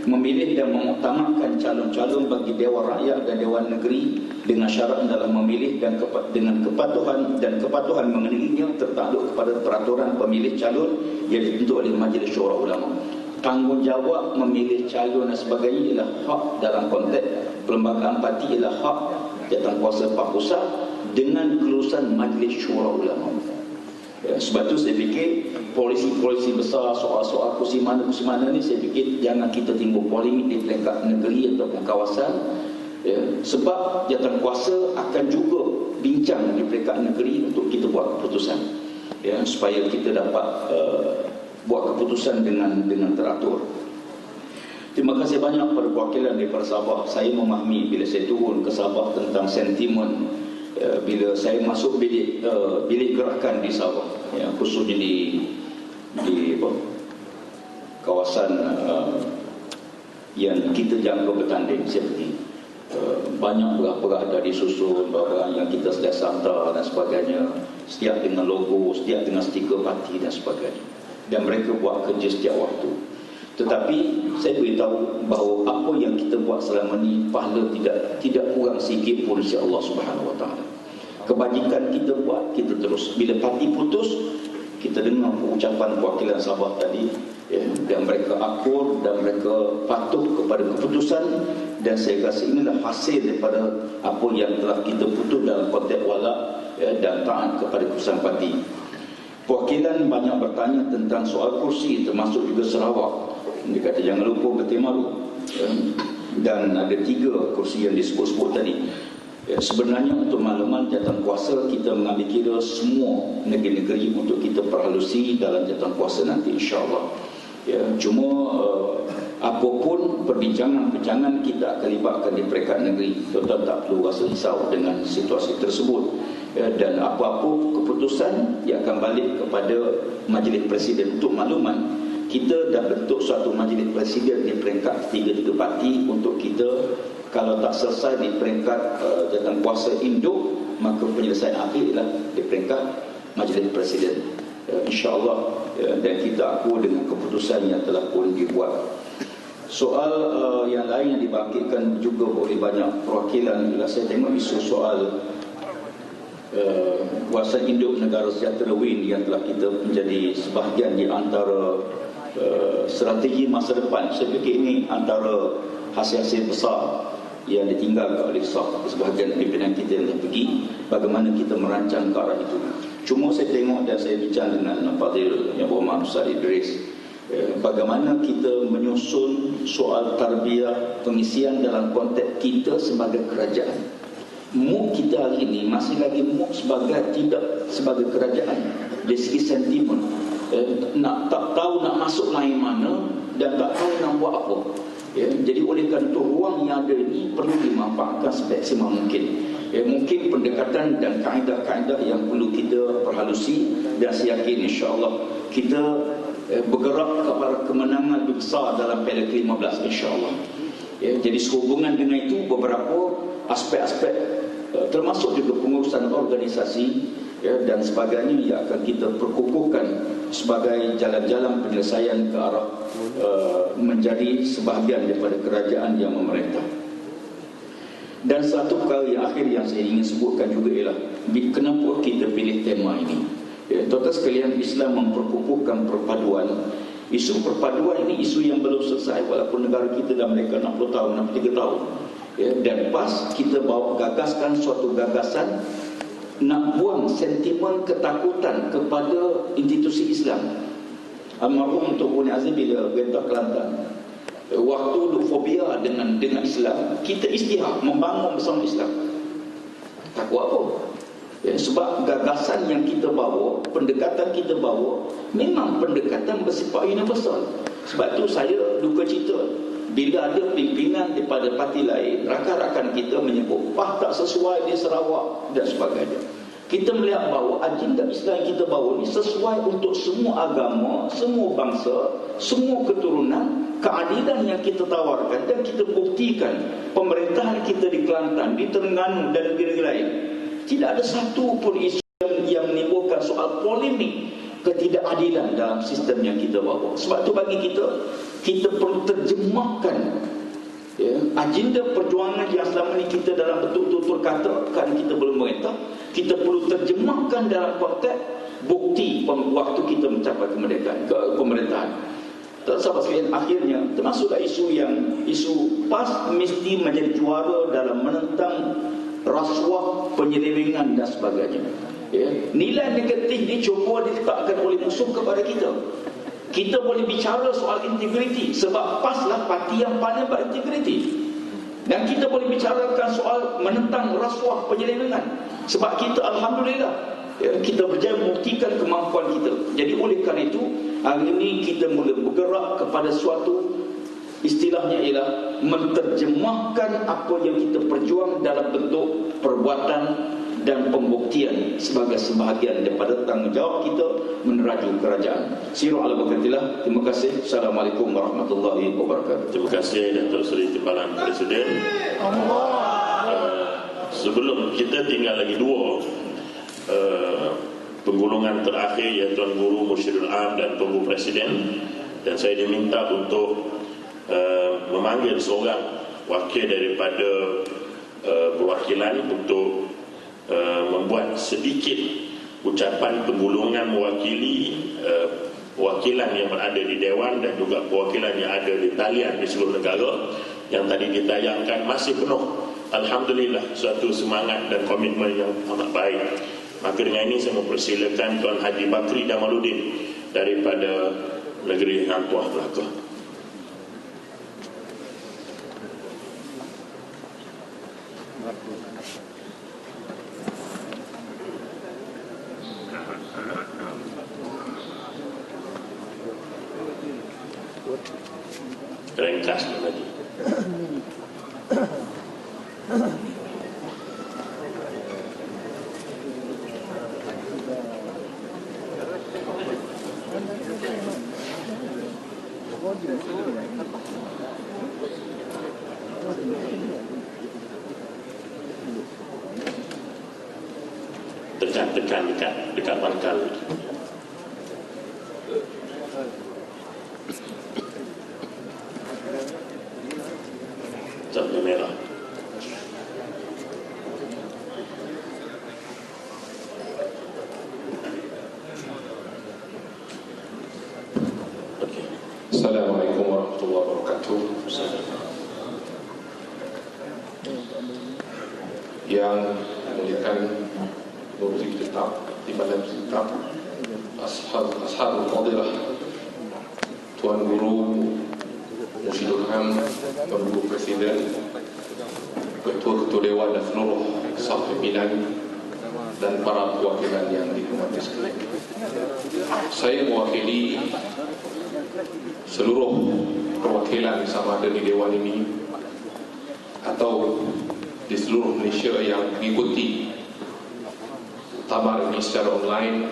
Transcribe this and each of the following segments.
memilih dan mengutamakan calon-calon bagi Dewan Rakyat dan Dewan Negeri dengan syarat dalam memilih dan dengan kepatuhan mengenainya tertakluk kepada peraturan pemilih calon yang dibentuk oleh Majlis Syura Ulama. Tanggungjawab memilih calon dan sebagainya ialah hak dalam konteks perlembagaan parti, ialah hak jawatankuasa Pak Pusat dengan kelulusan Majlis Syura Ulama. Ya, sebab tu saya fikir polisi besar soal-soal kursi mana ni, saya fikir jangan kita timbul polemik di peringkat negeri ataupun kawasan, ya, sebab jawatankuasa akan juga bincang di peringkat negeri untuk kita buat keputusan, ya, supaya kita dapat buat keputusan dengan teratur. Terima kasih banyak kepada perwakilan daripada Sabah. Saya memahami bila saya turun ke Sabah tentang sentimen bila saya masuk bilik gerakan di Sabah, ya, khususnya di kawasan yang kita jangka bertanding, saya pergi banyak belah-belah dah disusun, barang yang kita sedia hantar dan sebagainya, setiap dengan logo, setiap dengan stiker parti dan sebagainya, dan mereka buat kerja setiap waktu. Tetapi saya beritahu bahawa apa yang kita buat selama ni pahala tidak kurang sikit pun insya Allah Subhanahu Wa Taala. Kebajikan kita buat, kita terus. Bila parti putus, kita dengar ucapan perwakilan Sabah tadi, ya, dan mereka akur dan mereka patuh kepada keputusan, dan saya rasa inilah hasil daripada apa yang telah kita putus dalam konteks wala, ya, dan taat kepada keputusan parti. Perwakilan banyak bertanya tentang soal kursi, termasuk juga Sarawak. Dia kata jangan lupa Betul Maru, ya, dan ada 3 kursi yang disebut-sebut tadi. Ya, sebenarnya untuk makluman jawatankuasa kita mengambil kira semua negeri-negeri untuk kita perhalusi dalam jawatankuasa nanti insya-Allah. Ya, cuma apapun perbincangan kita akan libatkan di peringkat negeri. Tuan-tuan tak perlu rasa risau dengan situasi tersebut. Ya, dan apa-apa keputusan yang akan balik kepada Majlis Presiden. Untuk makluman, kita dah bentuk suatu Majlis Presiden di peringkat 3 parti untuk kita, kalau tak selesai di peringkat jawatankuasa induk, maka penyelesaian akhir ialah di peringkat Majlis Presiden, insya-Allah, dan kita aku dengan keputusan yang telah pun dibuat. Soal yang lain yang dibangkitkan juga oleh banyak perwakilan, bila saya tengok isu soal kawasan induk negara sejahtera WIN yang telah kita menjadi sebahagian di antara strategi masa depan. Saya fikir ini antara hasil-hasil besar yang ditinggalkan oleh sebahagian pimpinan kita yang telah pergi, bagaimana kita merancang ke arah itu. Cuma saya tengok dan saya bincang dengan Fadil Yang Berhormat Ustaz Idris, bagaimana kita menyusun soal tarbiyah pengisian dalam konteks kita sebagai kerajaan. Mood kita hari ini masih lagi mood tidak sebagai kerajaan dari segi sentimen, tak tahu nak masuk lain mana dan tak tahu nak buat apa. Ya, jadi oleh kerana itu ruang yang ada ini perlu dimanfaatkan semaksimal mungkin. Ya, mungkin pendekatan dan kaedah-kaedah yang perlu kita perhalusi, dan saya yakin insya-Allah kita bergerak kepada kemenangan besar dalam Piala ke-15 insya-Allah. Ya, jadi sehubungan dengan itu beberapa aspek-aspek termasuk juga pengurusan organisasi, ya, dan sebagainya yang akan kita perkukuhkan sebagai jalan-jalan penyelesaian ke arah menjadi sebahagian daripada kerajaan yang memerintah. Dan satu perkara yang akhir yang saya ingin sebutkan juga ialah kenapa kita pilih tema ini. Ya, tuan-tuan sekalian, Islam memperkukuhkan perpaduan. Isu perpaduan ini isu yang belum selesai, walaupun negara kita dah mereka 60 tahun, 63 tahun. Ya, dan pas kita bawa gagaskan suatu gagasan nak buang sentimen ketakutan kepada institusi Islam. Almarhum Tun Azim bila berintah Kelantan, waktu fobia dengan Islam, kita istihad membangun bersama Islam. Takut apa? Ya, sebab gagasan yang kita bawa, pendekatan kita bawa, memang pendekatan bersifat universal. Sebab tu saya duka cita bila ada pimpinan daripada parti lain, rakan-rakan kita menyebut tak sesuai di Sarawak dan sebagainya. Kita melihat bahawa agenda Islam yang kita bawa ini sesuai untuk semua agama, semua bangsa, semua keturunan. Keadilan yang kita tawarkan dan kita buktikan pemerintahan kita di Kelantan, di Terengganu dan negeri lain, tidak ada satu pun isu yang menimbulkan soal polemik ketidakadilan dalam sistem yang kita bawa. Sebab itu bagi kita, kita perlu terjemahkan agenda perjuangan yang selama ini kita dalam betul-betul katakan kita belum merintah, kita perlu terjemahkan dalam konteks bukti waktu kita mencapai kemerdekaan, pemerintahan. Sahabat sekalian, akhirnya termasuklah isu PAS mesti menjadi juara dalam menentang rasuah, penyelewengan dan sebagainya. Nilai negatif ini cuba diletakkan oleh musuh kepada kita. Kita boleh bicara soal integriti sebab PAS lah parti yang paling berintegriti. Dan kita boleh bicarakan soal menentang rasuah, penyelewengan sebab kita alhamdulillah kita berjaya membuktikan kemampuan kita. Jadi oleh kerana itu, hari ini kita mula bergerak kepada suatu istilahnya ialah menterjemahkan apa yang kita perjuang dalam bentuk perbuatan dan pembuktian sebagai sebahagian daripada tanggungjawab kita meneraju kerajaan. Sirah ala bakatillah. Terima kasih. Assalamualaikum warahmatullahi wabarakatuh. Terima kasih Datuk Seri Timbalan Presiden. Sebelum kita tinggal lagi dua penggulungan terakhir, iaitu Tuan Guru Mursyidul Am dan Tunggu Presiden, dan saya diminta untuk memanggil seorang wakil daripada perwakilan untuk membuat sedikit ucapan penggulungan mewakili perwakilan yang berada di Dewan dan juga perwakilan yang ada di talian di seluruh negara yang tadi ditayangkan masih penuh. Alhamdulillah, suatu semangat dan komitmen yang amat baik. Maka dengan ini saya mempersilakan Tuan Haji Bakri Jamaluddin daripada negeri Hang Tuah Melaka. Ringkas lagi. Tekan dekat pangkal. Zona merah. Okay. Assalamualaikum warahmatullahi wabarakatuh. Yang memuliakan Menteri Tetap, Timbalan Tetap, Ashabul Fadilah, Tuan Guru Mursyidul Am, Tuan Guru Presiden, Ketua-Ketua Dewan dan seluruh staf pimpinan dan para perwakilan yang dihormati sekalian. Saya mewakili seluruh perwakilan sama ada di Dewan ini atau di seluruh Malaysia yang mengikuti muktamar ini secara online,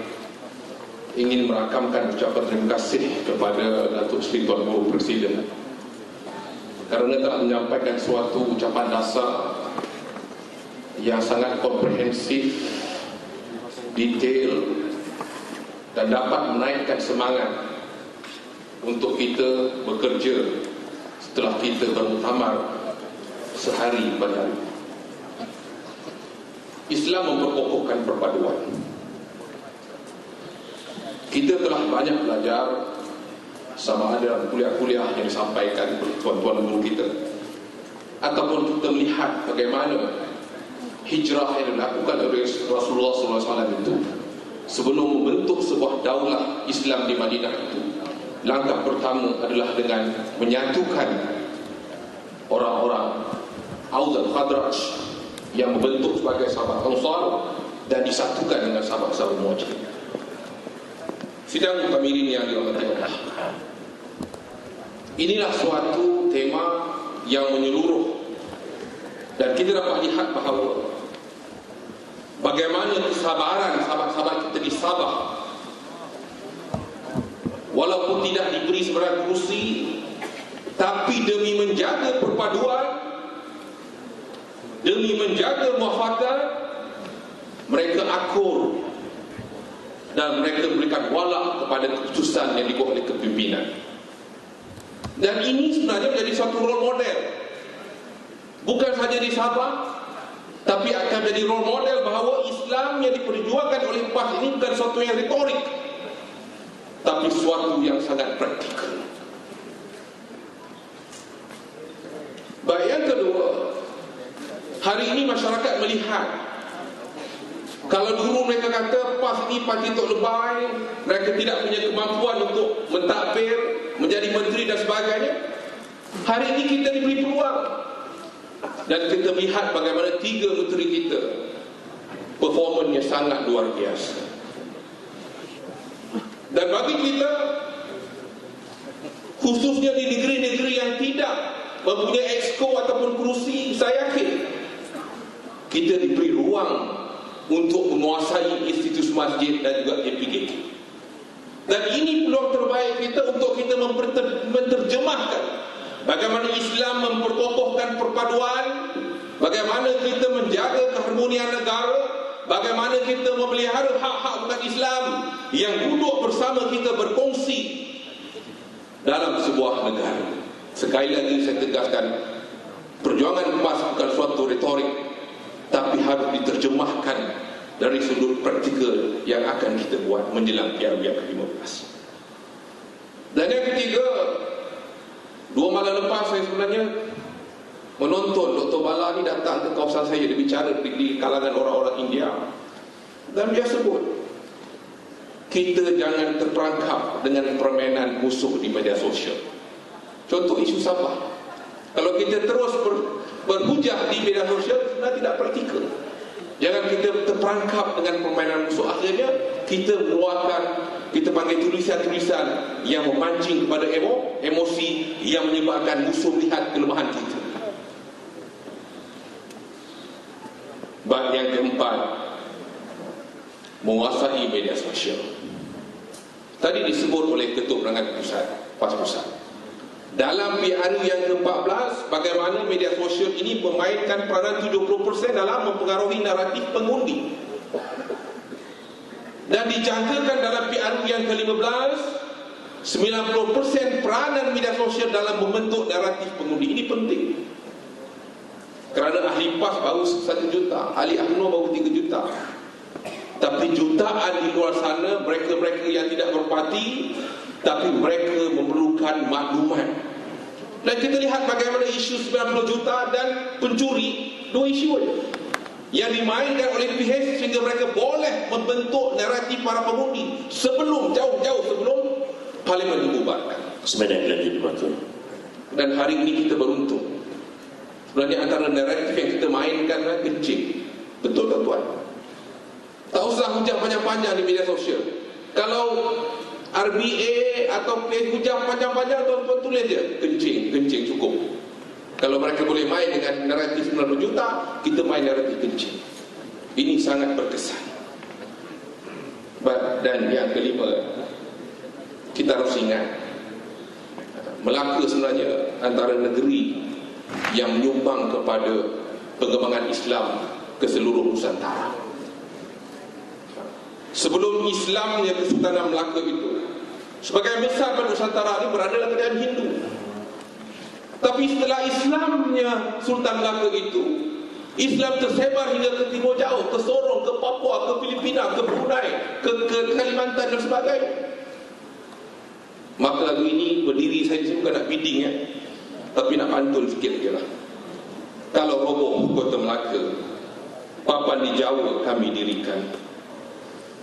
ingin merakamkan ucapan terima kasih kepada Datuk Seri Tuan Guru Presiden kerana telah menyampaikan suatu ucapan dasar yang sangat komprehensif, detail dan dapat menaikkan semangat untuk kita bekerja setelah kita bermuktamar sehari pada hari. Islam memperkokohkan perpaduan. Kita telah banyak belajar sama ada kuliah-kuliah yang disampaikan oleh tuan-tuan guru kita, ataupun kita melihat bagaimana hijrah yang dilakukan oleh Rasulullah SAW itu sebelum membentuk sebuah daulah Islam di Madinah itu. Langkah pertama adalah dengan menyatukan orang-orang Aus dan Khazraj yang membentuk sebagai sahabat Ansar dan disatukan dengan sahabat-sahabat Muhajirin. Sidang Mukamirin yang dirahmati Allah, inilah suatu tema yang menyeluruh dan kita dapat lihat bahawa bagaimana kesabaran sahabat-sahabat kita di Sabah, walaupun tidak diberi sebarang kursi, tapi demi menjaga perpaduan, demi menjaga muafakat, mereka akur dan mereka berikan wala kepada keputusan yang dibuat oleh kepimpinan. Dan ini sebenarnya menjadi suatu role model, bukan saja di Sabah, tapi akan menjadi role model bahawa Islam yang diperjuangkan oleh PAS ini bukan suatu yang retorik, tapi suatu yang sangat praktikal. Baik, yang kedua, hari ini masyarakat melihat, kalau dulu mereka kata PAS ini parti tok lebay, mereka tidak punya kemampuan untuk mentadbir, menjadi menteri dan sebagainya. Hari ini kita diberi peluang, dan kita lihat bagaimana 3 menteri kita performanya sangat luar biasa. Dan bagi kita, khususnya di negeri-negeri yang tidak mempunyai exco ataupun kerusi, saya yakin kita diberi ruang untuk menguasai institusi masjid dan juga JPKK. Dan ini peluang terbaik kita untuk kita menterjemahkan bagaimana Islam memperkokohkan perpaduan, bagaimana kita menjaga keharmonian negara, bagaimana kita memelihara hak-hak umat Islam yang duduk bersama kita berkongsi dalam sebuah negara. Sekali lagi saya tegaskan, perjuangan PAS bukan suatu retorik, tapi harus diterjemahkan dari sudut praktikal yang akan kita buat menjelang Piala Dunia ke-15. Dan yang ketiga, 2 malam lepas saya sebenarnya menonton Dr. Bala ni datang ke kawasan saya, dia bicara di kalangan orang-orang India, dan dia sebut kita jangan terperangkap dengan permainan musuh di media sosial. Contoh isu Sabah, kalau kita terus berhujah di media sosial, sebenarnya tidak praktikal. Jangan kita terperangkap dengan permainan musuh. Akhirnya kita mengeluarkan, kita panggil tulisan-tulisan yang memancing kepada emosi yang menyebabkan musuh melihat kelemahan kita. Bab yang keempat, menguasai media sosial. Tadi disebut oleh Ketua Penerangan PAS Pusat. Dalam PRU yang ke-14, bagaimana media sosial ini memainkan peranan 70% dalam mempengaruhi naratif pengundi. Dan dijangkakan dalam PRU yang ke-15, 90% peranan media sosial dalam membentuk naratif pengundi. Ini penting, kerana ahli PAS baru 1 juta, ahli UMNO baru 3 juta. Tapi jutaan di luar sana, mereka-mereka yang tidak berparti, tapi mereka memerlukan maklumat. Dan kita lihat bagaimana isu 90 juta dan pencuri, 2 isu saja yang dimainkan oleh PH sehingga mereka boleh membentuk naratif para pengundi jauh-jauh sebelum parlimen dibubarkan. Sebenarnya lagi betul. Dan hari ini kita beruntung. Sebenarnya antara naratif yang kita mainkan kencing. Betul tak tuan? Tak usah hujah panjang-panjang di media sosial. Kalau RBA atau hujah panjang-panjang, tuan-tuan tulis je kencing cukup. Kalau mereka boleh main dengan naratif 90 juta, kita main naratif kencing. Ini sangat berkesan. Dan yang kelima, kita harus ingat, Melaka sebenarnya antara negeri yang menyumbang kepada pengembangan Islam ke seluruh Nusantara. Sebelum Islamnya Kesultanan Melaka itu, sebagian besar Nusantara ini berada dalam kerajaan Hindu. Tapi setelah Islamnya Sultan Melaka itu, Islam tersebar hingga ke timur jauh, ke Sorong, ke Papua, ke Filipina, ke Brunei, ke Kalimantan dan sebagainya. Maka lagu ini berdiri, saya bukan nak bidding ya, tapi nak pantun sikit je lah. Kalau roboh kota Melaka, papan di Jawa kami dirikan.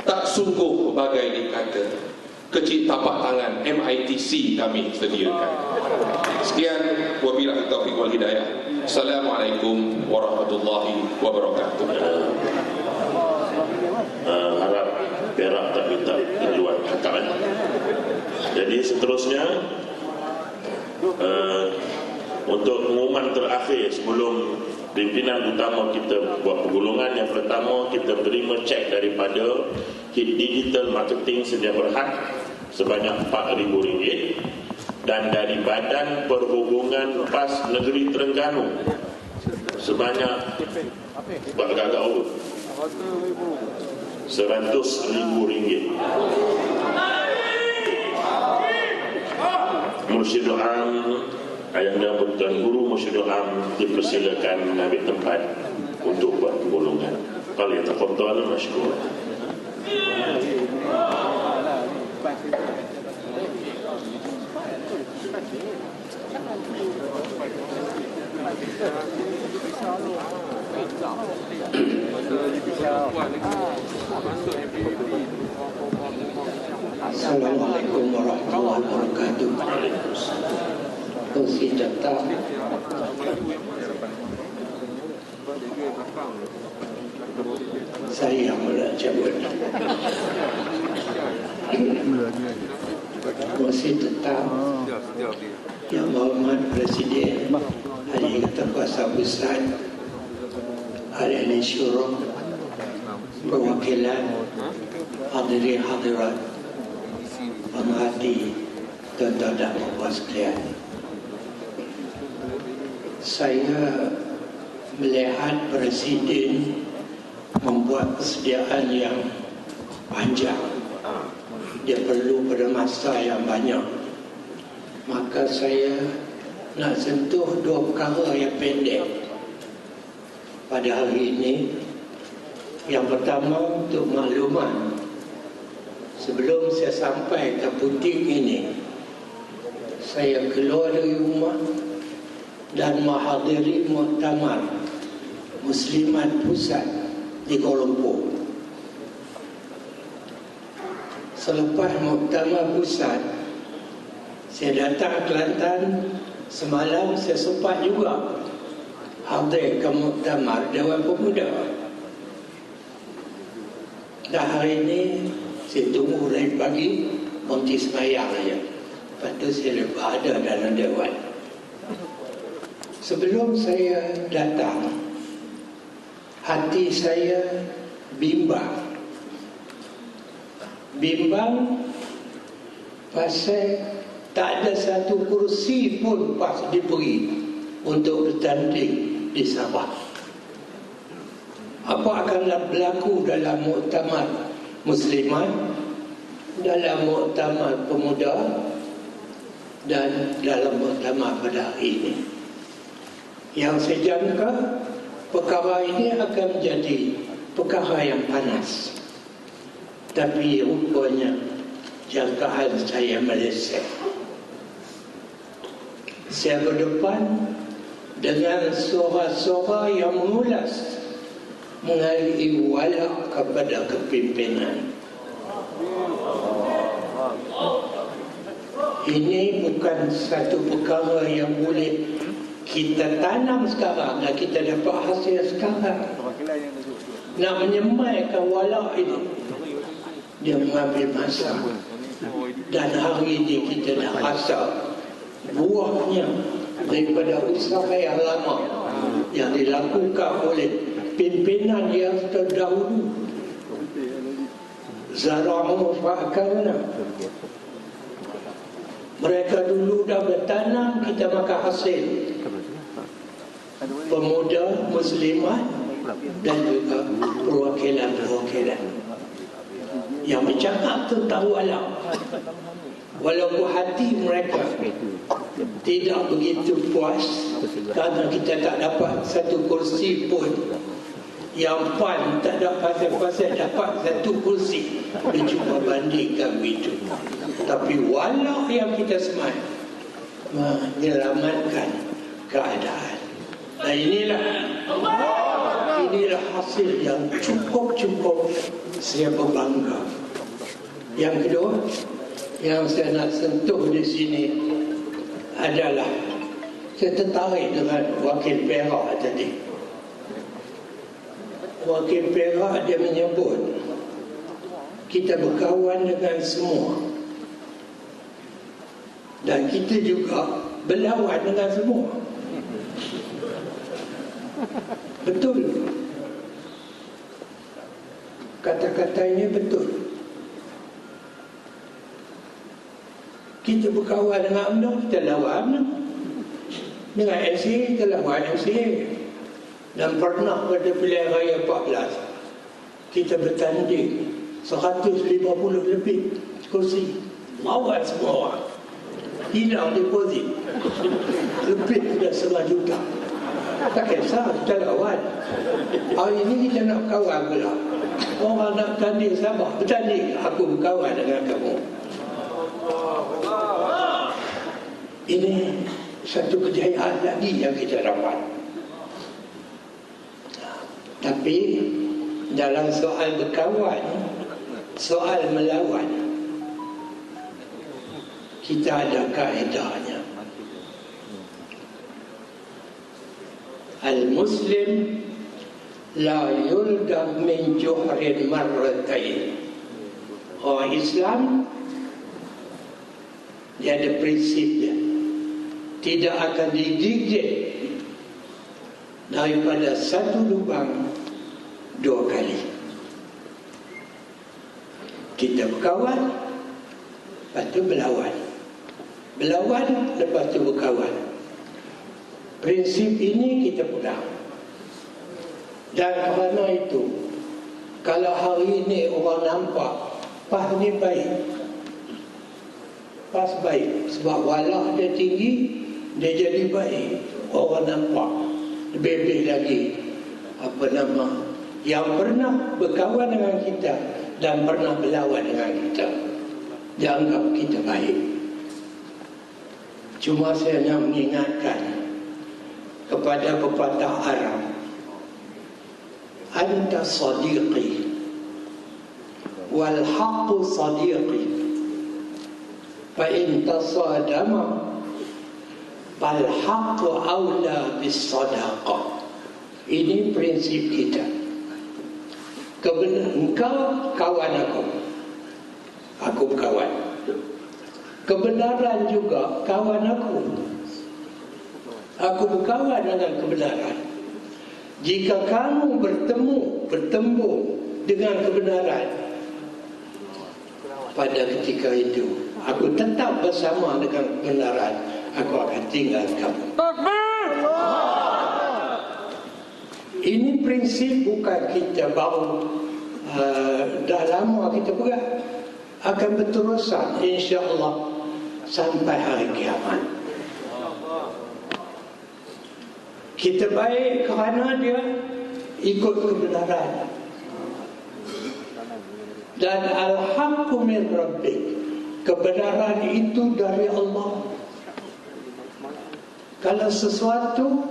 Tak sungguh bagai dikata, kecil tapak tangan MITC kami sediakan. Sekian, wabillahi taufiq wal hidayah. Assalamualaikum warahmatullahi wabarakatuh. Harap Perak tak minta laluan hakaman. Jadi seterusnya, untuk pengumuman terakhir sebelum pimpinan utama kita buat pergulungan, yang pertama kita terima cek daripada Hit Digital Marketing Sedia Berhad sebanyak RM4,000 dan dari Badan Perhubungan PAS Negeri Terengganu sebanyak agak-agak RM100,000. Musyidul Am, Ayahanda Tuan Guru Musyidul Am dipersilakan mengambil tempat untuk buat pergolongan. Kalau yang terkontrol, masyarakat. Assalamualaikum warahmatullahi wabarakatuh. Kursi tetap saya mula cabut. Kursi tetap Yang Berhormat Presiden, Ahli Ketua Besar, Ahli Syura, perwakilan, hadirin hadirat, pemerhati, tuan-tuan dan puan sekalian. Saya melihat Presiden membuat persediaan yang panjang. Dia perlu pada masa yang banyak. Maka saya nak sentuh dua perkara yang pendek pada hari ini. Yang pertama, untuk makluman, sebelum saya sampai ke butik ini, saya keluar dari rumah dan menghadiri muktamar Muslimat Pusat di Kuala Lumpur. Selepas muktamar pusat, saya datang ke Kelantan. Semalam saya sempat juga hadir ke muktamar Dewan Pemuda. Dan hari ini saya tunggu dari pagi berhenti semayang saja. Lepas tu saya ada dalam Dewan. Sebelum saya datang, hati saya bimbang. Bimbang pasal tak ada satu kursi pun pas diberi untuk bertanding di Sabah. Apa akan berlaku dalam muktamar Muslimat, dalam muktamar pemuda dan dalam muktamar pada hari ini? Yang saya jangka, perkara ini akan menjadi perkara yang panas. Tapi rupanya jangkaan saya meleset. Saya berdepan dengan suara-suara yang mengulas mengalih wala kepada kepimpinan. Ini bukan satu perkara yang boleh kita tanam sekarang dan kita dapat hasil sekarang. Nak menyemaikan wala ini, dia mengambil masa. Dan hari ini kita dah rasa buahnya daripada usaha yang lama yang dilakukan oleh pimpinan yang terdahulu. Zara'u fa'akalna. Mereka dulu dah bertanam, kita makan hasil. Pemuda, muslimat dan juga perwakilan-perwakilan yang bercakap tentang wala. Walaupun hati mereka tidak begitu puas kerana kita tak dapat satu kursi pun. Yang PAN tak ada pasal-pasal dapat satu kursi. Dia cuma bandingkan begitu. Tapi wala yang kita semat menyelamatkan keadaan. Dan inilah hasil yang cukup saya berbangga. Yang kedua yang saya nak sentuh di sini adalah saya tertarik dengan Wakil Perak tadi. Wakil Perak dia menyebut kita berkawan dengan semua dan kita juga berlawan dengan semua. Betul. Kata-katanya betul. Kita berkawan dengan UMNO, kita lawan UMNO. Dengan MCA, kita lawan MCA. Dan pernah pada pilihan raya 14 kita bertanding 150 lebih kursi, lawan semua orang. hilang deposit lebih dah 1 juta. Tak kisah, kita lawan. Hari ini kita nak kawan pula. Orang nak tanding Sabah, bertanding. Aku berkawan dengan kamu. Ini satu kejayaan lagi yang kita dapat. Tapi dalam soal berkawan, soal melawan, kita ada kaedahnya. Al-Muslim la yuldam min juhrin marratain. Orang Islam dia ada prinsip dia, tidak akan digigit daripada satu lubang 2 kali. Kita berkawan, lepas tu berlawan. Berlawan, lepas tu berkawan. Prinsip ini kita pegang. Dan kerana itu, kalau hari ini orang nampak PAS ni baik, PAS baik, sebab walau dia tinggi, dia jadi baik, orang nampak lebih-lebih lagi yang pernah berkawan dengan kita dan pernah berlawan dengan kita, dianggap kita baik. Cuma saya nak mengingatkan kepada pepatah Arab, anta sadiqi wal haqqu sadiqi fa in tasadama fal haqqu aula bis sadaqah. Ini prinsip kita. Engkau kawan aku berkawan. Kebenaran juga kawan aku berkawan dengan kebenaran. Jika kamu bertemu dengan kebenaran, pada ketika itu aku tetap bersama dengan kebenaran, aku akan tinggal kamu. Ini prinsip bukan kita baru dah lama kita pegang, akan berterusan insya-Allah sampai hari kiamat. Kita baik kerana dia ikut kebenaran. Dan al-haqqu min rabbik, kebenaran itu dari Allah. Kalau sesuatu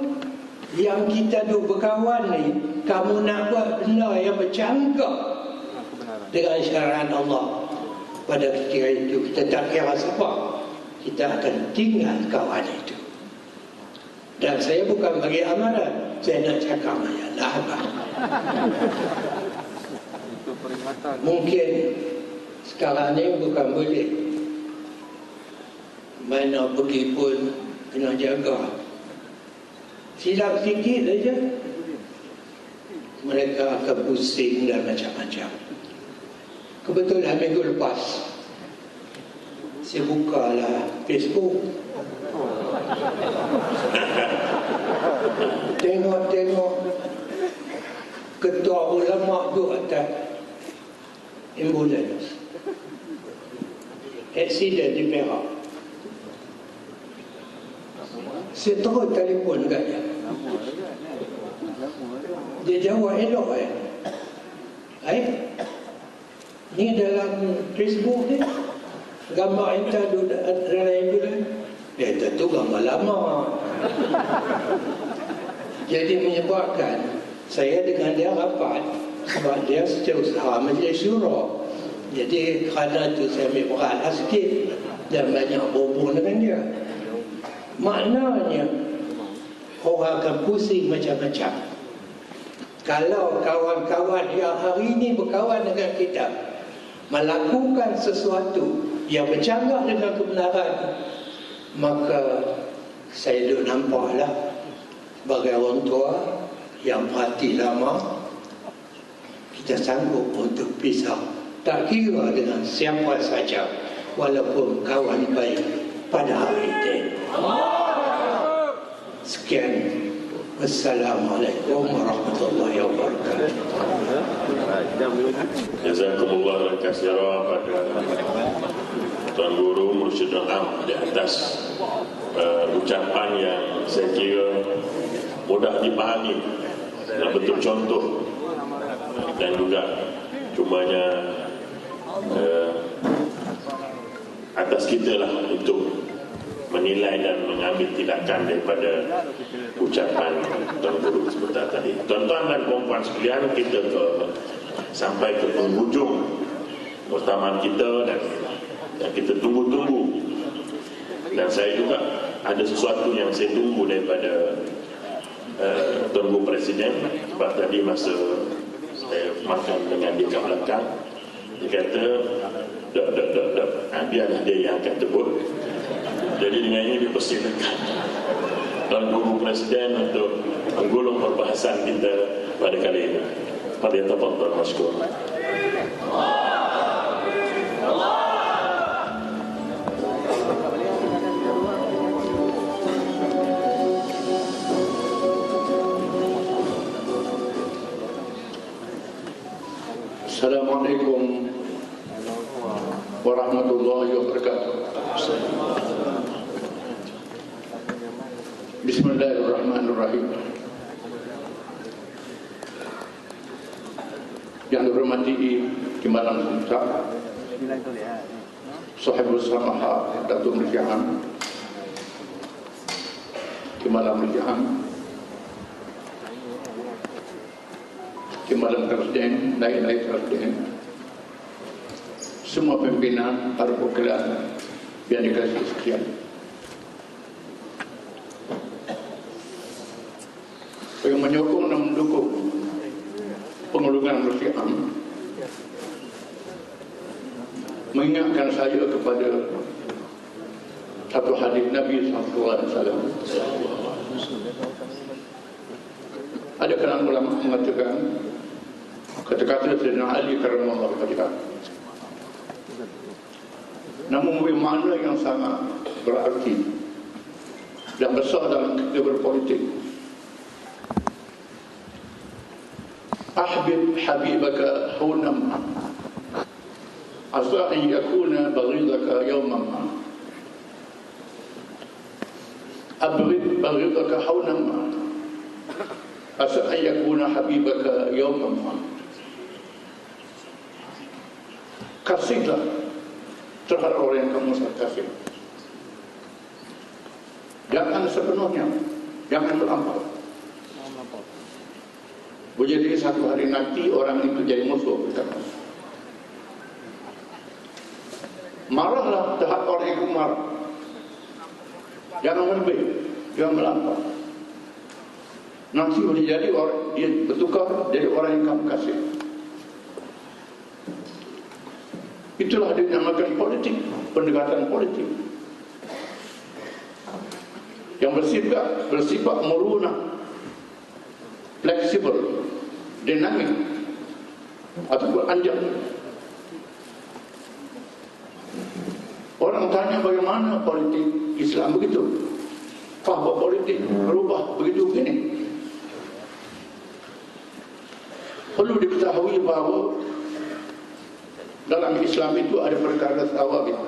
yang kita duk berkawan ni, kamu nak buat benda yang bercanggah dengan syariat Allah, pada ketika itu kita tak kira siapa, kita akan tinggal kawan itu. Dan saya bukan bagi amaran, saya nak cakap ya lah apa. Mungkin sekarang ni bukan boleh, mana pergi pun kena jaga. Silap sikit saja mereka akan pusing dan macam-macam. Kebetulan minggu lepas saya bukalah Facebook, tengok ketua ulama tu atas ambulans, aksiden di Perak. Saya terus telefon kat dia. Dia jawab elok ni dalam Facebook ni gambar entah dalam ambulans. Dia tentu gambar lama. Jadi menyebabkan saya dengan dia rapat, sebab dia setiausaha majlis syura. Jadi kerana itu saya ambil berat sikit dan banyak berhubung dengan dia. Maknanya orang akan pusing macam-macam. Kalau kawan-kawan yang hari ini berkawan dengan kita melakukan sesuatu yang bercanggah dengan kebenaran, maka saya duk nampaklah sebagai orang tua yang perhati lama, kita sanggup untuk pisah, tak kira dengan siapa saja, walaupun kawan baik pada hari ini. Sekian. Wassalamualaikum warahmatullahi wabarakatuh. Jazakumullah khairan pada Tuan Guru Mursyidul Am di atas ucapan yang saya kira mudah dipahami dan betul contoh, dan juga cumanya atas kita lah untuk menilai dan mengambil tindakan daripada ucapan Tuan Guru sebentar tadi. Tuan-tuan dan puan-puan sekalian, kita sampai ke penghujung pertemuan kita dan kita tunggu-tunggu, dan saya juga ada sesuatu yang saya tunggu daripada Tuan Guru Presiden. Sebab tadi masa saya makan dengan dia kat belakang, dia kata biarlah dia yang akan tebut. Jadi dengan ini dipersilakan Tuan Guru Presiden untuk menggulung perbahasan kita pada kali ini. Falyatafadhal mashkur. Assalamualaikum warahmatullahi wabarakatuh. Bismillahirrahmanirrahim. Yang dihormati Imam Sultan Sahibul Samaha Datuk Mujaham, Imam Mujaham, Imam Presiden, naik Presiden, semua pimpinan para perwakilan yang dikasih sekalian. Yang menyokong dan mendukung pengelungan Mursyidul mengingatkan saya kepada satu hadis Nabi SAW. Ada kalangan ulama mengatakan kata-kata Sayyidina Ali karramallahu wajhah, namun mempunyai makna yang sangat berarti dan besar dalam kita berpolitik. Ahbib habibaka hunam asa an yakuna baghidaka yawman ma. Abghid baghidaka hunam ma asa an yakuna habibaka yawman ma. Kasihlah terhadap orang yang kamu kasih. Jangan sepenuhnya, jangan melampau. Boleh jadi satu hari nanti orang itu jadi musuh kita. Marahlah terhadap orang yang marah. Jangan lebih, jangan melampau. Nanti boleh jadi orang dia bertukar jadi orang yang kamu kasih. Itulah dinamakan politik, pendekatan politik yang bersifat melunak, fleksibel, dinamik ataupun anjak. Orang tanya bagaimana politik Islam begitu, bahwa politik berubah begitu begini. Perlu diketahui bahawa dalam Islam itu ada perkara thawabit,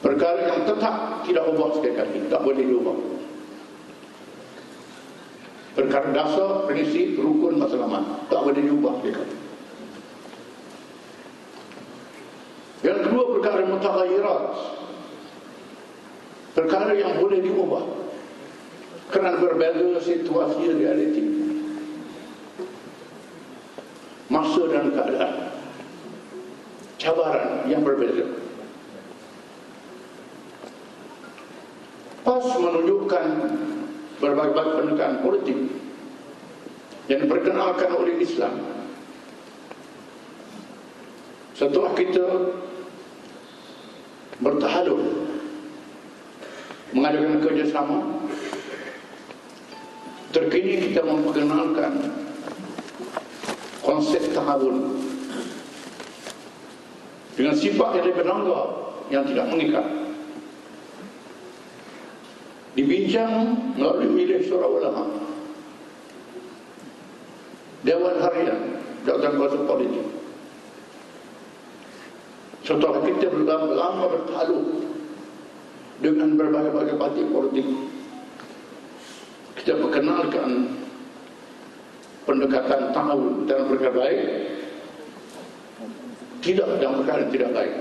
perkara yang tetap tidak ubah sekali, tak boleh diubah. Perkara dasar, prinsip, rukun, matlamat, tak boleh diubah sekali. Yang kedua, perkara mutaghayyirat, perkara yang boleh diubah kerana berbeza situasi realiti, masa dan keadaan, cabaran yang berbeza. Pas menunjukkan berbagai pendekatan politik yang diperkenalkan oleh Islam. Setelah kita bertahaluf, mengadakan kerjasama, terkini kita memperkenalkan konsep tahawun dengan sifat yang lebih langgar, yang tidak mengikat, dibincang melalui Majlis Syura Ulama, Dewan Harian, Jabatan Kuasa Politik. Setelah kita lama bertakluk dengan berbagai-bagai parti politik, kita perkenalkan pendekatan tahu dalam perkara baik, tidak dalam perkara yang tidak baik,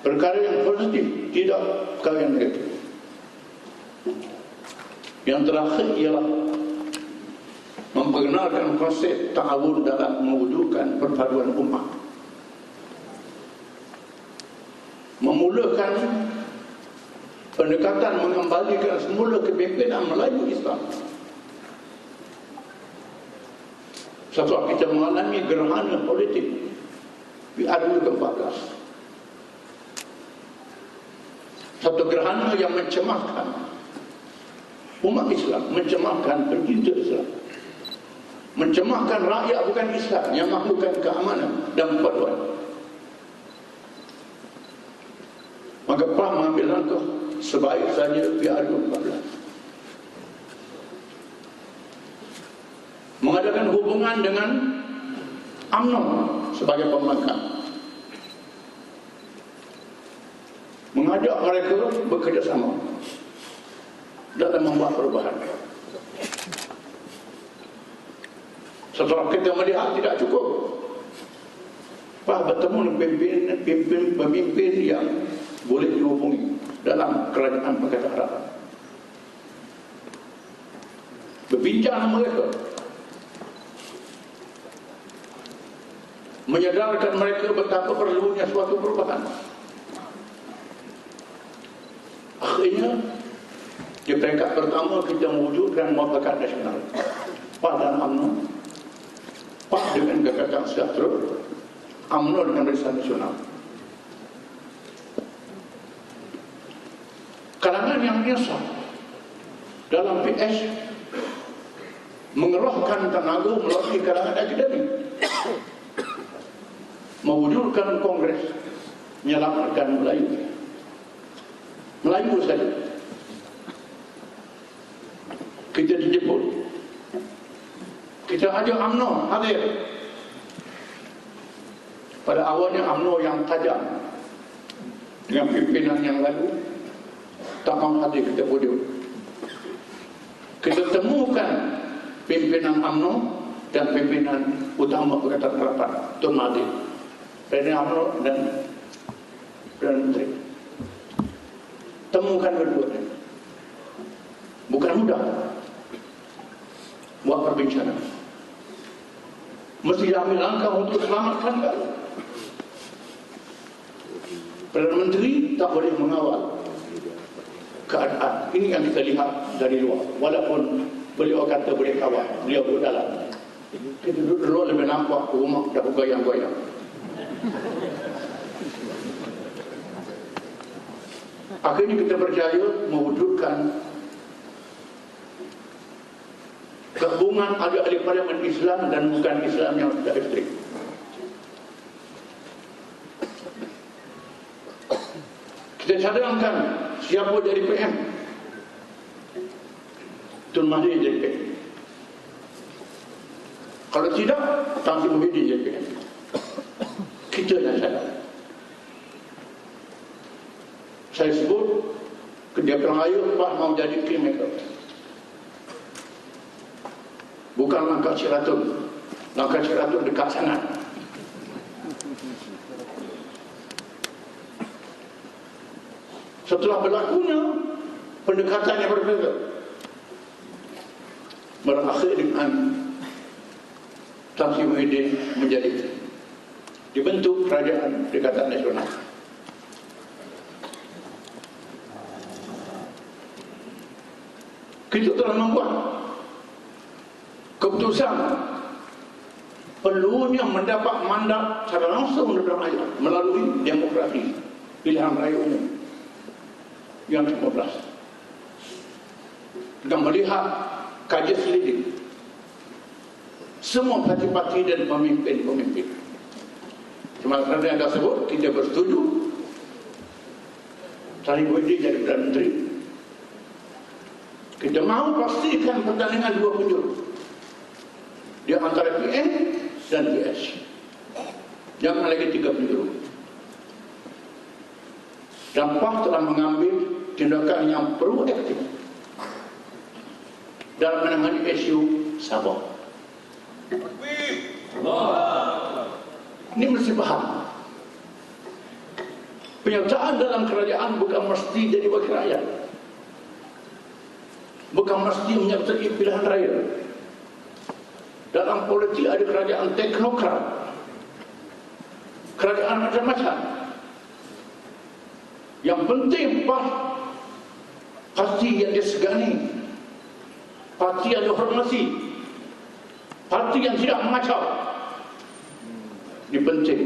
perkara yang positif, tidak perkara yang negatif. Yang terakhir ialah memperkenalkan konsep ta'awun dalam mewujudkan perpaduan umat, memulakan pendekatan mengembalikan semula kepimpinan Melayu Islam. Setelah kita mengalami gerhana politik PRU ke-14, satu gerhana yang mencemarkan umat Islam, mencemarkan pencinta Islam, mencemarkan rakyat bukan Islam yang mahlukkan keamanan dan perpaduan. Maka PAH mengambil langkah sebaik saja PRU 14 mengadakan hubungan dengan UMNO sebagai pembangkang, mengajak mereka bekerjasama dalam membuat perubahan. Setelah kita melihat tidak cukup, PAH bertemu dengan pemimpin yang boleh dihubungi dalam kerajaan Pakatan Arab, berbincang dengan mereka, menyadarkan mereka betapa perlunya suatu perubahan. Akhirnya di peringkat pertama kita mewujudkan Muafakat Nasional, PAH dan UMNO, PAH dengan Pakatan Sejahtera, UMNO dengan Barisan Nasional. Kalangan yang biasa dalam PS mengerahkan tenaga melalui kalangan akademik, mewujudkan kongres menyelamatkan Melayu saja. Kita dijemput, kita ajak UMNO hadir. Pada awalnya UMNO yang tajam dengan pimpinan yang lalu tak mahu hadir kita podium. Kita temukan pimpinan UMNO dan pimpinan utama Pakatan Harapan, Tun Mahathir, Perdana UMNO dan Perdana Menteri. Temukan berdua-duanya. Bukan mudah buat perbincangan. Mesti ambil langkah untuk selamatkan kali. Perdana Menteri tak boleh mengawal keadaan. Ini yang kita lihat dari luar. Walaupun beliau kata boleh kawal, beliau duduk dalam. Kita duduk luar lebih nampak rumah dah bergoyang-goyang. Akhirnya kita berjaya mewujudkan gabungan ahli-ahli parlimen Islam dan bukan Islam yang tidak ekstrim. Kita cadangkan siapa jadi PM. Tun Mahathir jadi PM. Kalau tidak, Tan Sri Muhyiddin jadi PM. Kita yang cadang. Saya sebut kerja raya PAH mau jadi kingmaker. Bukan langkah Sheraton. Langkah Sheraton dekat sangat. Setelah berlakunya pendekatan yang berbeza, berakhir dengan Tan Sri Muhyiddin menjadi dibentuk Kerajaan Perikatan Nasional. Kita telah membuat keputusan perlunya mendapat mandat secara langsung dari rakyat melalui demokrasi pilihan raya umum yang ke-15. Dengan melihat kajian selidik semua parti-parti dan pemimpin-pemimpin. Cuma kerana yang tersebut kita bersetuju Tan Sri Muhyiddin jadi Perdana Menteri. Kita mahu pastikan pertandingan dua penjuru di antara PM dan PS. Jangan lagi tiga penjuru. dan PAS telah mengambil tindakan yang proaktif dalam menangani isu Sabah. Ini mesti paham. Penyertaan dalam kerajaan bukan mesti jadi wakil rakyat, bukan mesti menyertai pilihan raya. Dalam politik ada kerajaan teknokrat, kerajaan macam-macam. Yang penting parti yang disegani, parti yang dihormati, parti yang tidak mengacau. Ini penting.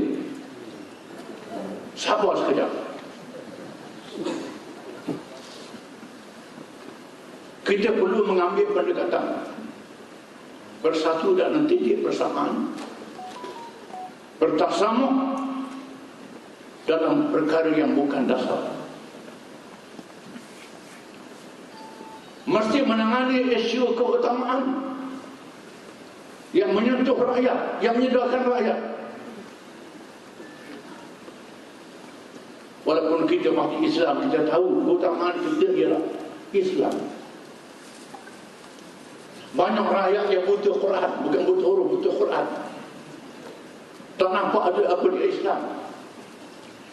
Sabar sekejap. Kita perlu mengambil pendekatan bersatu dan nanti bersamaan, bertasamuh dalam perkara yang bukan dasar. Mesti menangani isu keutamaan yang menyentuh rakyat, yang menyedarkan rakyat. Walaupun kita pakai Islam, kita tahu keutamaan kita ialah Islam. Banyak rakyat yang butuh Quran, bukan butuh huruf, butuh Quran. Tak nampak ada apa di Islam.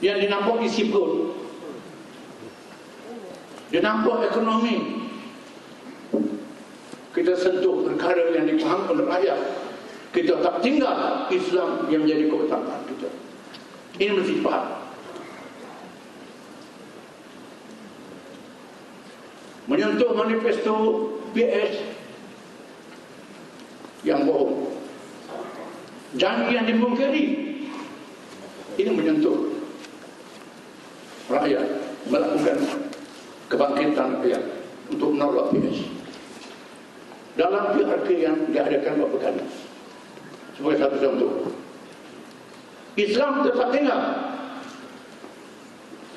Yang dinampak disiplin, dinampak ekonomi. Kita sentuh perkara yang dipahami oleh rakyat. Kita tak tinggal Islam yang menjadi keutamaan kita. Ini mesti faham. Menyentuh manifesto PS yang bohong, janji yang dimungkiri, ini menyentuh rakyat, melakukan kebangkitan rakyat untuk menolak PS dalam PRK yang diadakan beberapa kali. Sebagai satu contoh, Islam tetap tinggal,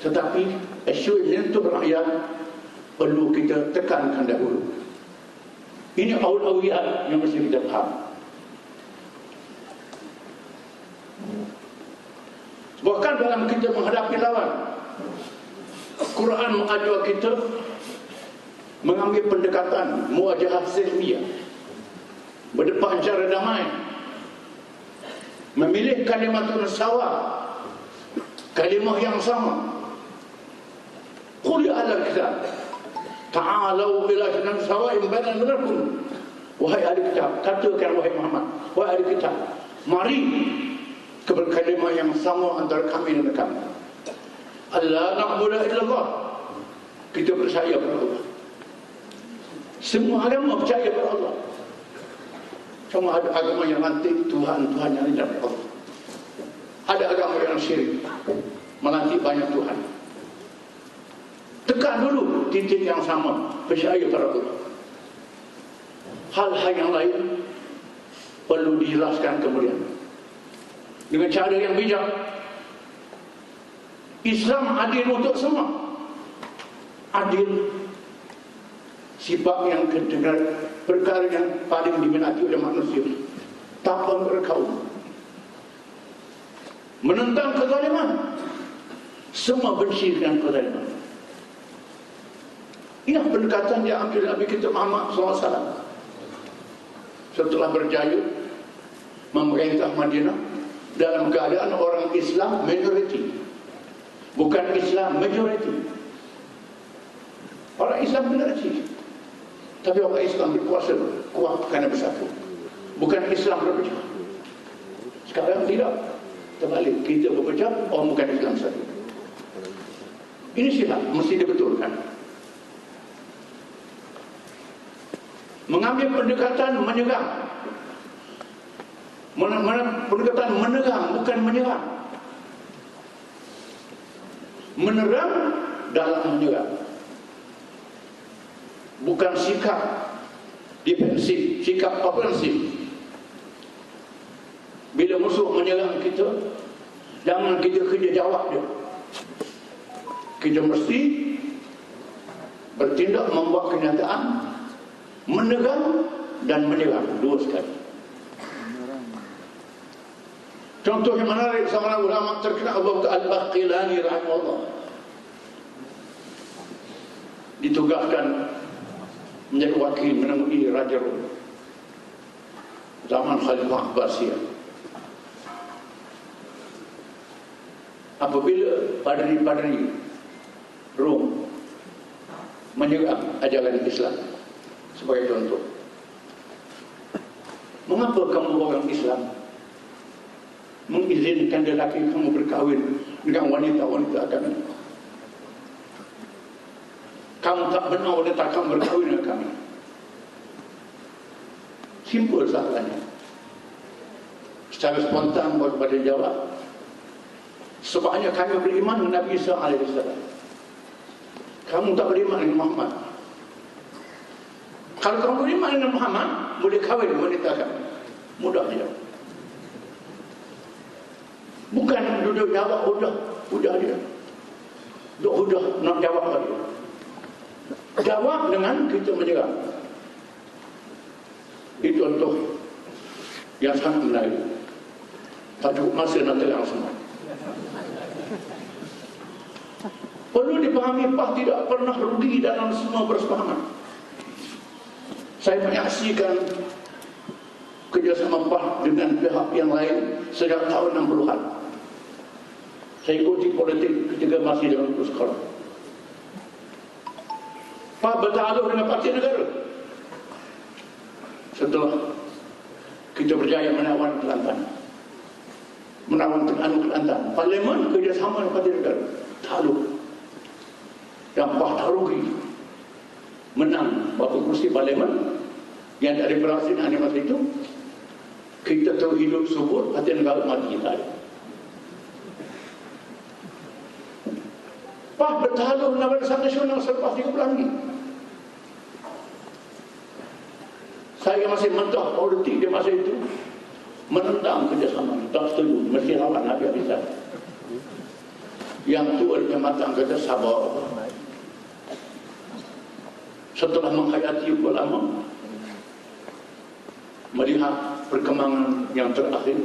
tetapi isu menyentuh rakyat perlu kita tekankan dahulu. Ini aulawiyat yang mesti kita faham. Bahkan dalam kita menghadapi lawan, Quran mengajar kita mengambil pendekatan muwajahah silmiyah, berdepan secara damai, memilih kalimatun sawa, kalimah yang sama. Qul ya ahlal kitab ta'alau ila shay'in sawa'in bainana wa bainakum. Wahai ahli kitab, katakan wahai Muhammad, wahai ahli kitab, mari kepada kalimah yang sama antara kami dan kamu. Allah na'budu illallah. Kita percaya kepada Allah. Semua agama percaya kepada Allah. Cuma ada agama yang lantik Tuhan yang tidak Allah. Ada agama yang syirik, melantik banyak Tuhan. Tekan dulu titik yang sama, percaya pada Allah. Hal-hal yang lain perlu dijelaskan kemudian dengan cara yang bijak. Islam adil untuk semua. Adil, sifat yang kedengar, perkara yang paling diminati oleh manusia, tanpa berkaum, menentang kezaliman. Semua benci dengan kezaliman. Ini pendekatan yang diambil Nabi kita Muhammad SAW setelah berjaya memerintah Madinah dalam keadaan orang Islam majoriti, bukan Islam majoriti. Orang Islam majoriti, tapi orang Islam berkuasa, kuat kerana bersatu. Bukan Islam berpecah. Sekarang tidak, terbalik, kita berpecah, orang bukan Islam satu. Ini silap, mesti dibetulkan. Mengambil pendekatan menyerang, pendekatan menerang, bukan menyerang. Menerang dalam menyerang, bukan sikap defensif, sikap ofensif. Bila musuh menyerang kita, jangan kita kerja jawab dia. Kita mesti bertindak, membuat kenyataan, menerang dan menyerang, dua sekali. Contoh yang menarik, seorang ulama terkenal Abu Bakar Al-Baqilani rahimahullah ditugaskan menjadi wakil menemui Raja Rom zaman Khalifah Abbasiyah. Apabila padri-padri Rom menyerang ajaran Islam, sebagai contoh, mengapa kamu orang Islam mengizinkan lelaki kamu berkahwin dengan wanita-wanita agama? Kamu tak benar wanita kamu berkahwin dengan kami. Simpel soalannya. Secara spontan pada jawab, sebabnya kami beriman dengan Nabi Isa AS. Kamu tak beriman dengan Muhammad. Kalau kamu beriman dengan Muhammad, boleh kahwin dengan wanita kami. Mudah dia. Bukan duduk jawab udah dia. Udah nak jawab dia. Jawab dengan kita menyerang. Itu contoh yang sangat menarik. Tak cukup masa nak terang semua. Perlu dipahami, PAH tidak pernah rugi dalam semua persepahaman. Saya menyaksikan kerjasama PAH dengan pihak yang lain sejak tahun 60-an. Saya ikuti politik ketika masih dalam sekolah. PAH bertaruh dengan Parti Negara. Setelah kita berjaya menawan Kelantan, menawan Terengganu Kelantan, Parlimen kerjasama dengan Parti Negara, takluk. Dan PAH tak rugi, menang beberapa kursi Parlimen yang tak diberhasil hanya masa itu. Kita terus hidup subur, Parti Negara mati kita. PAH bertakluk dengan Barisan Nasional selepas 3 bulan lagi. Saya masih mentah politik di masa itu, menentang kerjasama, tak setuju, mesti lawan Nabi Abisa. Yang tua dia matang kata sabar. Setelah menghayati ulama, melihat perkembangan yang terakhir,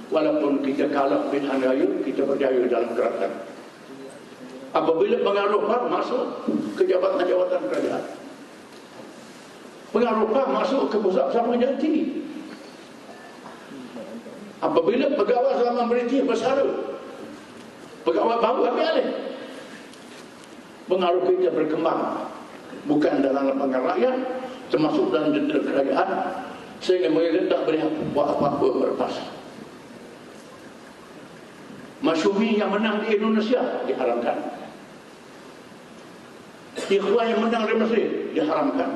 walaupun kita kalah pilihan raya, kita berjaya dalam gerakan. Apabila pengaruh PAH masuk ke jabatan-jabatan kerajaan, pengaruh PAH masuk ke pusat bersama yang tinggi. Apabila pegawai selama British bersara, pegawai baru ambil alih, pengaruh kita berkembang. Bukan dalam lapangan rakyat, termasuk dalam jendela kerajaan, sehingga mereka tak boleh buat apa-apa berlepas. Masyumi yang menang di Indonesia diharamkan. Ikhwan yang menang di Mesir diharamkan.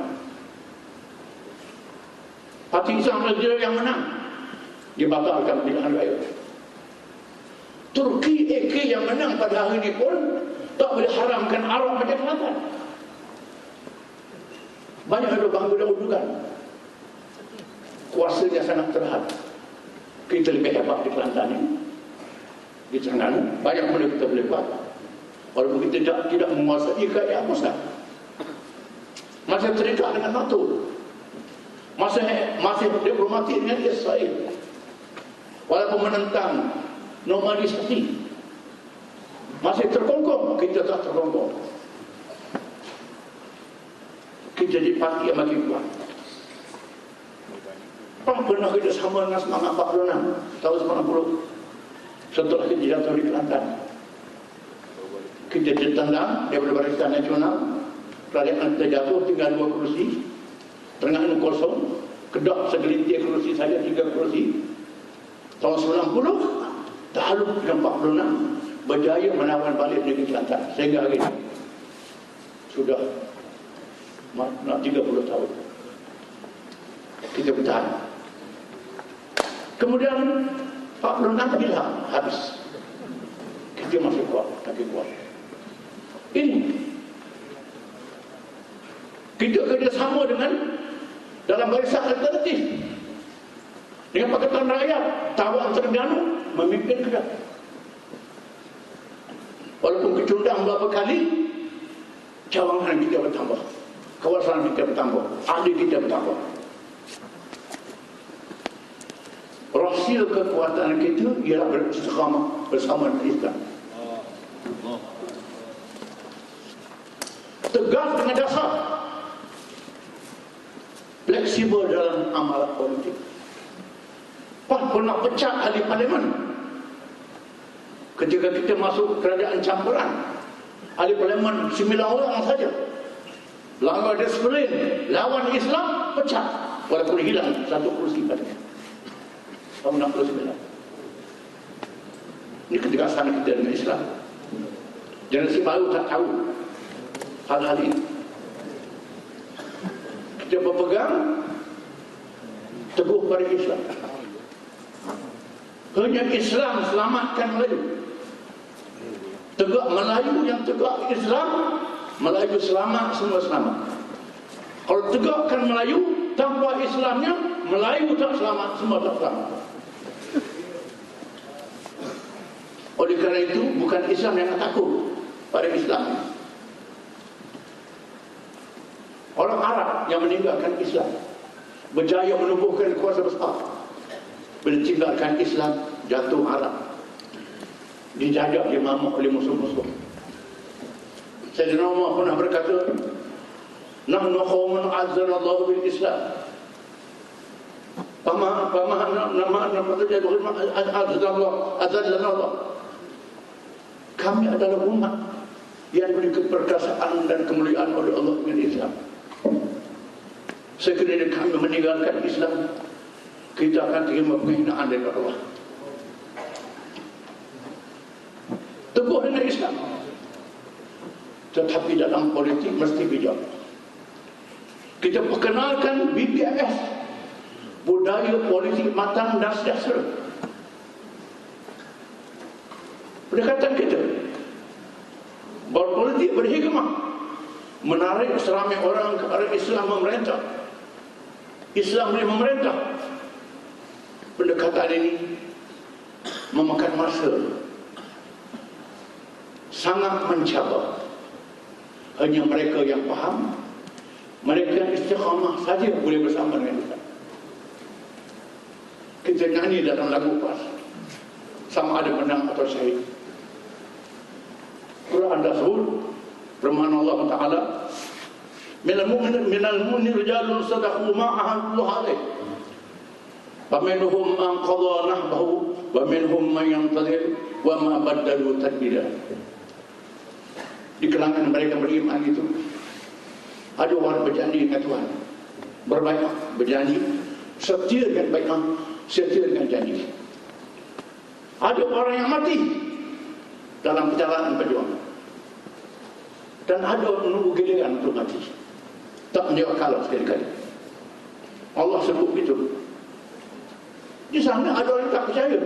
Parti Islam Negara yang menang dibatalkan pilihan raya. Turki AK yang menang pada hari ini pun tak boleh haramkan Arab menjadi Kelantan. Banyak ada bangga dan udugan. Kuasanya sangat terhad. Kita lebih hebat di Kelantan ini. Di Terengganu, banyak boleh kita boleh buat. Walaupun kita tidak menguasai kerajaan pusat. Masih terikat dengan NATO. Masih diplomatik dengan Israel. Walaupun menentang normalisasi, masih terkongkong, kita tak terkongkong. Kita jadi parti yang makin kuat. PAH pernah kerjasama dengan Semangat 46 tahun 90. Setelah kita jatuh di Kelantan, kita ditendang daripada Barisan Nasional. Kerajaan kita jatuh, tinggal 2 kursi. Terengganu kosong, Kedah segelintir kursi saja, 3 kursi. Tahun 90, takluk dengan 46, berjaya menawan balik negeri Kelantan. Sehingga hari ini sudah nak 30 tahun kita bertahan. Kemudian 46 hilang, habis. Kita masih kuat, lagi kuat. Ini kita kerjasama dengan dalam barisan alternatif dengan Pakatan Rakyat. Tawan Terengganu memimpin Kedah. Walaupun kecundang beberapa kali, cawangan kita bertambah, kawasan kita bertambah, ahli kita bertambah. Rahsia kekuatan kita ialah beristiqamah bersama Islam. Tegak tegas dengan dasar, fleksibel dalam amalan politik. PAH pernah pecah ahli parlimen ketika kita masuk kerajaan campuran. Ahli parlimen 9 orang saja. Langgar disiplin lawan Islam, pecah, walaupun hilang 1 kursi padanya. Tahun 69. Ini ketegasan kita dengan Islam. Generasi baru tak tahu hal-hal ini. Kita berpegang teguh pada Islam. Hanya Islam selamatkan Melayu. Tegak Melayu yang tegak Islam, Melayu selamat, semua selamat. Kalau tegakkan Melayu tanpa Islamnya, Melayu tak selamat, semua tak selamat. Oleh kerana itu, bukan Islam yang takut pada Islam. Orang Arab yang meninggalkan Islam berjaya menubuhkan kuasa besar. Bila tinggalkan Islam, jatuh Arab, dijajah, dimamuk oleh musuh-musuh. Sayyidina Umar pernah berkata, nahnu qaumun azzanallahu bil Islam. Kami adalah umat yang diberi keperkasaan dan kemuliaan oleh Allah dengan Islam. Sekiranya kami meninggalkan Islam, kita akan terima penghinaan dari Allah. Teguh dengan Islam, tetapi dalam politik mesti bijak. Kita perkenalkan BPS, budaya politik matang dan sejahtera. Pendekatan kita berpolitik berhikmah, menarik seramai orang kepada Islam memerintah. Islam boleh memerintah. Pendekatan ini memakan masa, sangat mencabar. Hanya mereka yang faham, mereka yang istiqamah saja boleh bersama dengan kita. Kita nyanyi dalam lagu PAS, sama ada menang atau syahid. Quran dah sebut, firman Allah Ta'ala, minal mu'minin rijalun sadaqu ma'ahadullah alaih, wa minhum man qadha nahbahu wa minhum man yantazir wa ma baddalu tadbira. Di kalangan mereka beriman itu ada orang berjanji dengan Tuhan, berbaikat, berjanji, setia dengan baikat, setia dengan janji. Ada orang yang mati dalam perjalanan perjuangan, dan ada menunggu giliran untuk mati, tak menjawab kalah sekali-kali. Allah sebut begitu. Di sana ada orang yang tak percaya,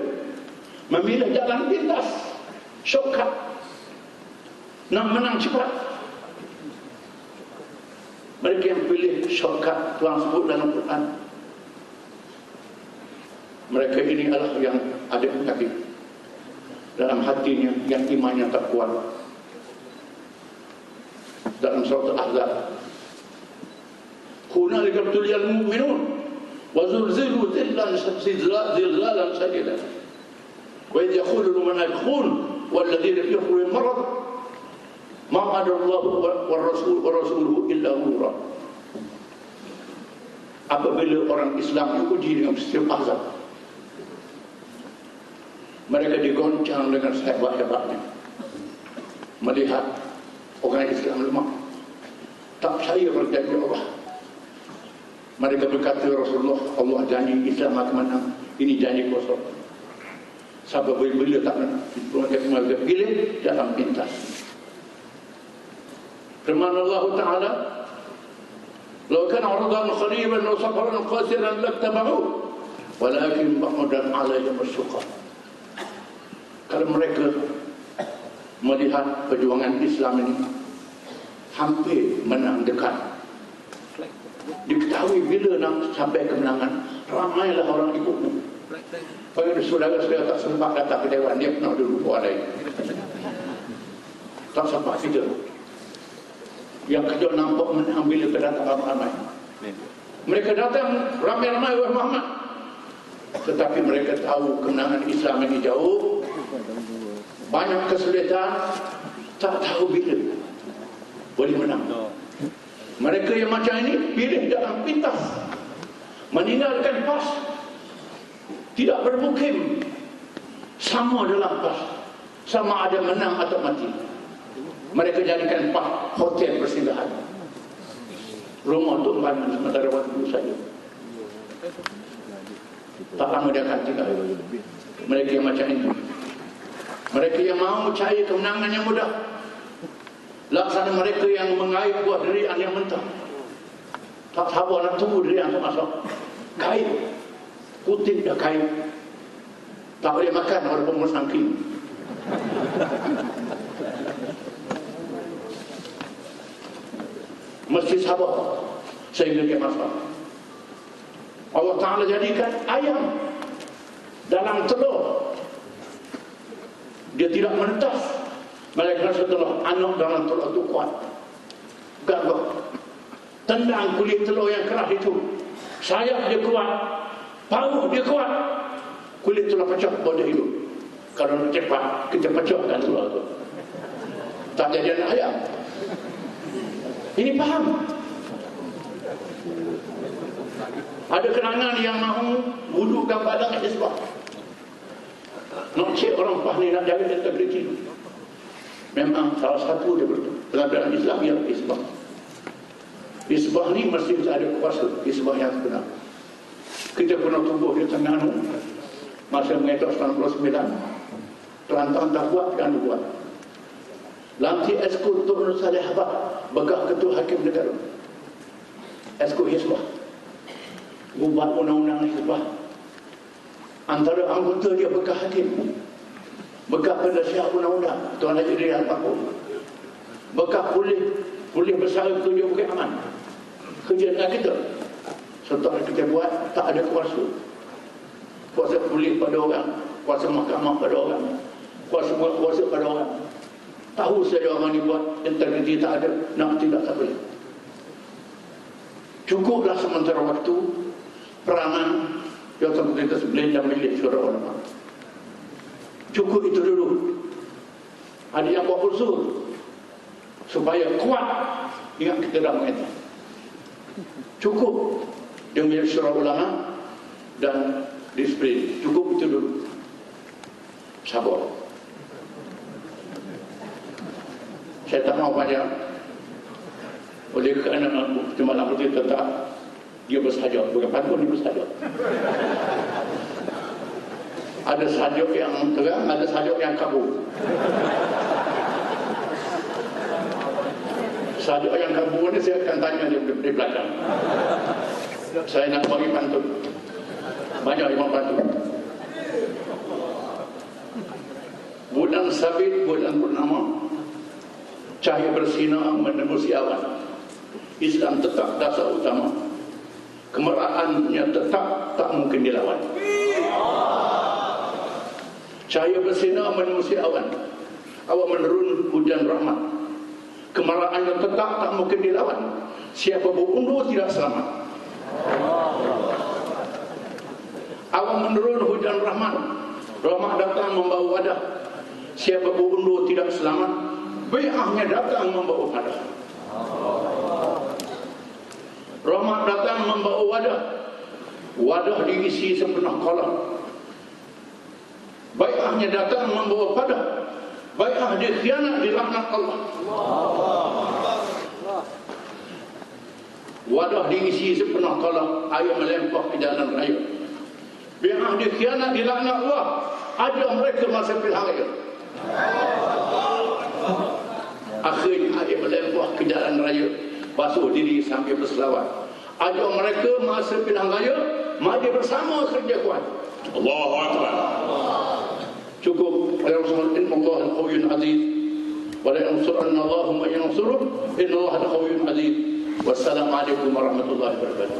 memilih jalan pintas, shortcut, nak menang cepat. Mereka yang pilih shortcut, Tuhan sebut dalam Quran, mereka ini adalah yang ada penyakit dalam hatinya, yang imannya tak kuat. Dalam surah Al-Ahzab, hunalika ibtuliyal mu'minun wa zulzilu zilzalan shadidan wa idh yaqulu al-munafiqun wal ladzina fi qulubihim marad ma adallahu wa rasuluhu illa ghurura. Apabila orang Islam diuji dengan peristiwa Ahzab, mereka digoncang dengan sehebat-hebatnya, melihat orang Islam lemah, tak percaya pada janji Allah. Mereka berkata, Rasulullah, Allah janji Islam akan menang, ini janji kosong. Sahabat bila tak menang, mereka pilih dalam pintas. Firman Allah Ta'ala, "Lau kana 'ardan qariban wa safaran qasiran lattaba'u, walakin ba'udat 'alaihim ash-shuqqa." Kalau mereka melihat perjuangan Islam ini hampir menang dekat, diketahui bila nak sampai kemenangan, ramailah orang ikutnya. Bagi saudara-saudara tak sempat datang ke Dewan, dia pernah dulu buat lain, tak sempat kita. Yang kerja nampak menang bila kedatangan ramai. Mereka datang ramai-ramai oleh Muhammad, tetapi mereka tahu kemenangan Islam ini jauh, banyak kesulitan, tak tahu bila boleh menang. Mereka yang macam ini pilih dalam pintas, meninggalkan PAS, tidak bermukim, sama dalam PAS, sama ada menang atau mati. Mereka jadikan PAS hotel persinggahan, rumah untuk mana sementara waktu saja. Tak lama dia akan tinggal. Mereka yang macam ini, mereka yang mahu cari kemenangan yang mudah, laksana mereka yang mengaib buah derian yang mentah. Tak sabar nak tunggu derian tu masuk. Kaib, kutip dah kaib, tak boleh makan walaupun bersangking. Mesti sabar sehingga dia masuk. Allah Ta'ala jadikan ayam dalam telur, dia tidak menetas, melainkan setelah anak dalam telur itu kuat, gagah, tendang kulit telur yang keras itu, sayap dia kuat, paruh dia kuat, kulit telur pecah pada hidup. Kalau nak cepat kita pecahkan telur itu, tak jadi anak ayam. Ini faham. Ada kenangan yang mahu wudukkan badan Hizbah, nak cek orang PAS ni nak jaga integriti. Memang salah satu dia pelajaran Islam yang Hizbah. Hizbah ni mesti ada kuasa, Hizbah yang sebenar. Kita pernah tumbuh di Terengganu masa mengetok 99, Kelantan tak buat, kan buat. Lanti Esko Tun Nur Saleh Habak, bekas Ketua Hakim Negara, Esko Hizbah, buat undang-undang Hizbah. Antara anggota dia bekas hakim, bekas penasihat undang-undang Tuan Haji Rizal Pakul, bekas polis besar Ketua Bukit Aman. Kerja dengan kita, setelah kita buat, tak ada kuasa. Kuasa polis pada orang, kuasa mahkamah pada orang, kuasa pada orang. Tahu saja orang ni buat, integriti tak ada, nak tidak tak boleh. Cukuplah sementara waktu peranan Jawatan Pemerintah Sebelin dan Majlis Syura Ulama. Cukup itu dulu. Ada yang buat usul supaya kuat, ingat kita dah mengenai. Cukup dengan Majlis Syura Ulama dan disiplin. Cukup itu dulu. Sabar. Saya tak mahu banyak. Oleh kerana Pertimbangan Putih tetap dia bersajak, bukan pantun, dia bersajak. Ada sajak yang terang, ada sajak yang kabur. Sajak yang kabur ni saya akan tanya di belakang. Saya nak bagi pantun. Banyak yang pantun. Bulan sabit, bulan purnama, cahaya bersinar menembus awan. Islam tetap dasar utama, kemerahannya tetap tak mungkin dilawan. Cahaya bersinar menembus awan, awal menurun hujan rahmat, kemerahannya tetap tak mungkin dilawan. Siapa berundur tidak selamat. Awal menurun hujan rahmat, rahmat datang membawa wadah. Siapa berundur tidak selamat, bai'ahnya datang membawa wadah. Rahmat datang membawa wadah, wadah diisi sepenuh kolam. Bai'ahnya datang membawa wadah, bai'ah dikhianat dilaknat Allah. Wadah diisi sepenuh kolam, air melempah ke jalan raya. Bai'ah dikhianat dilaknat Allah, ada mereka masa pilihan raya. Akhirnya air melempah ke jalan raya, basuh diri sambil berselawat. Ada mereka masa pilihan raya, mari bersama kerja kuat. Allahu Akbar. Cukup. Inna Allah al-Qawiyyun Aziz, wa la yansuranna Allahu man yansuruh, inna Allah al-Qawiyyun Aziz. Wassalamualaikum warahmatullahi wabarakatuh.